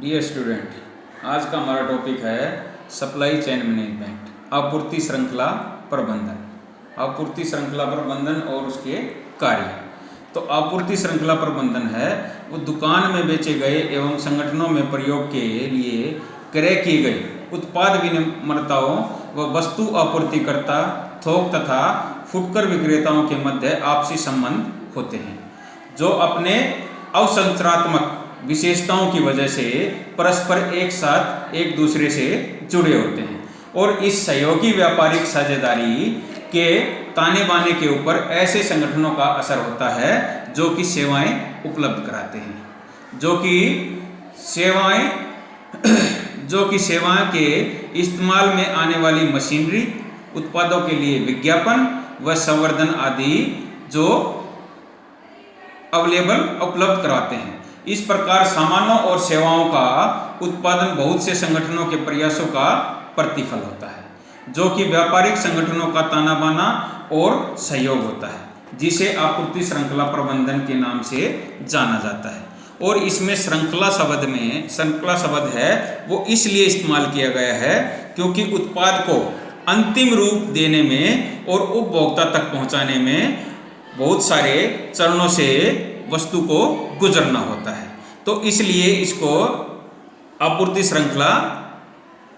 Dear student, आज का हमारा टॉपिक है सप्लाई चेन मैनेजमेंट, आपूर्ति श्रृंखला प्रबंधन। आपूर्ति श्रृंखला प्रबंधन और उसके कार्य। तो आपूर्ति श्रृंखला प्रबंधन है वो दुकान में बेचे गए एवं संगठनों में प्रयोग के लिए क्रय की गई उत्पाद विनिर्माताओं व वस्तु आपूर्तिकर्ता, थोक तथा फुटकर विक्रेताओं के मध्य आपसी संबंध होते हैं, जो अपने अवसंरचनात्मक विशेषताओं की वजह से परस्पर एक साथ एक दूसरे से जुड़े होते हैं और इस सहयोगी व्यापारिक साझेदारी के ताने बाने के ऊपर ऐसे संगठनों का असर होता है जो कि सेवाएं उपलब्ध कराते हैं, जो कि सेवाएं के इस्तेमाल में आने वाली मशीनरी, उत्पादों के लिए विज्ञापन व संवर्धन आदि जो उपलब्ध कराते हैं। इस प्रकार सामानों और सेवाओं का उत्पादन बहुत से संगठनों के प्रयासों का प्रतिफल होता है, जो कि व्यापारिक संगठनों का ताना बाना और सहयोग होता है, जिसे आपूर्ति श्रृंखला प्रबंधन के नाम से जाना जाता है। और इसमें श्रृंखला शब्द है वो इसलिए इस्तेमाल किया गया है क्योंकि उत्पाद को अंतिम रूप देने में और उपभोक्ता तक पहुंचाने में बहुत सारे चरणों से वस्तु को गुजरना होता है, तो इसलिए इसको आपूर्ति श्रृंखला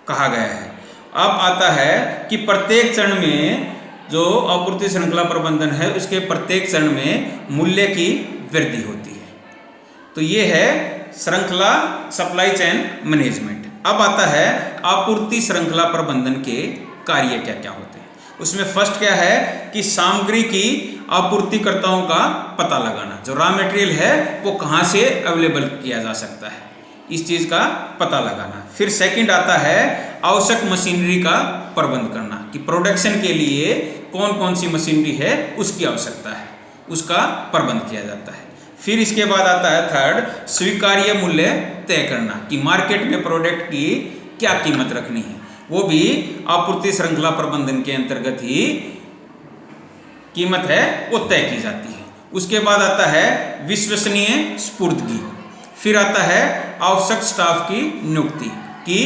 कहा गया है। अब आता है कि प्रत्येक चरण में जो आपूर्ति श्रृंखला प्रबंधन है उसके प्रत्येक चरण में मूल्य की वृद्धि होती है। तो ये है श्रृंखला सप्लाई चेन मैनेजमेंट। अब आता है आपूर्ति श्रृंखला प्रबंधन के कार्य क्या क्या होते हैं। उसमें फर्स्ट क्या है कि सामग्री की आपूर्तिकर्ताओं का पता लगाना, जो रॉ मटेरियल है वो कहाँ से अवेलेबल किया जा सकता है, इस चीज़ का पता लगाना। फिर सेकंड आता है आवश्यक मशीनरी का प्रबंध करना कि प्रोडक्शन के लिए कौन कौन सी मशीनरी है उसकी आवश्यकता है, उसका प्रबंध किया जाता है। फिर इसके बाद आता है थर्ड स्वीकार्य मूल्य तय करना कि मार्केट में प्रोडक्ट की क्या कीमत रखनी है, वो भी आपूर्ति श्रृंखला प्रबंधन के अंतर्गत ही कीमत है वो तय की जाती है। उसके बाद आता है विश्वसनीय स्फूर्तगी। फिर आता है आवश्यक स्टाफ की नियुक्ति कि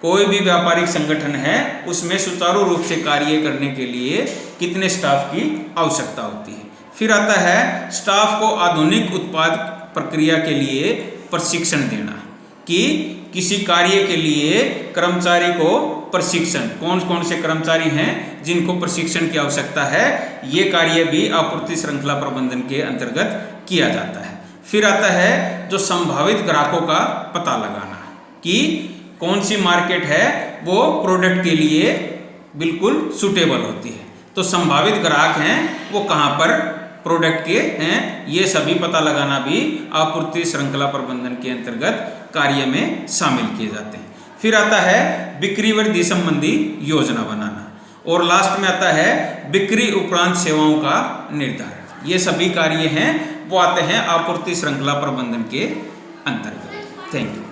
कोई भी व्यापारिक संगठन है उसमें सुचारू रूप से कार्य करने के लिए कितने स्टाफ की आवश्यकता होती है। फिर आता है स्टाफ को आधुनिक उत्पाद प्रक्रिया के लिए प्रशिक्षण देना कि किसी कार्य के लिए कर्मचारी को प्रशिक्षण, कौन कौन से कर्मचारी हैं जिनको प्रशिक्षण की आवश्यकता है, ये कार्य भी आपूर्ति श्रृंखला प्रबंधन के अंतर्गत किया जाता है। फिर आता है जो संभावित ग्राहकों का पता लगाना कि कौन सी मार्केट है वो प्रोडक्ट के लिए बिल्कुल सूटेबल होती है, तो संभावित ग्राहक हैं वो कहाँ पर प्रोडक्ट के हैं, ये सभी पता लगाना भी आपूर्ति श्रृंखला प्रबंधन के अंतर्गत कार्य में शामिल किए जाते हैं। फिर आता है बिक्री वृद्धि संबंधी योजना बनाना और लास्ट में आता है बिक्री उपरांत सेवाओं का निर्धारण। ये सभी कार्य हैं वो आते हैं आपूर्ति श्रृंखला प्रबंधन के अंतर्गत। Thank you.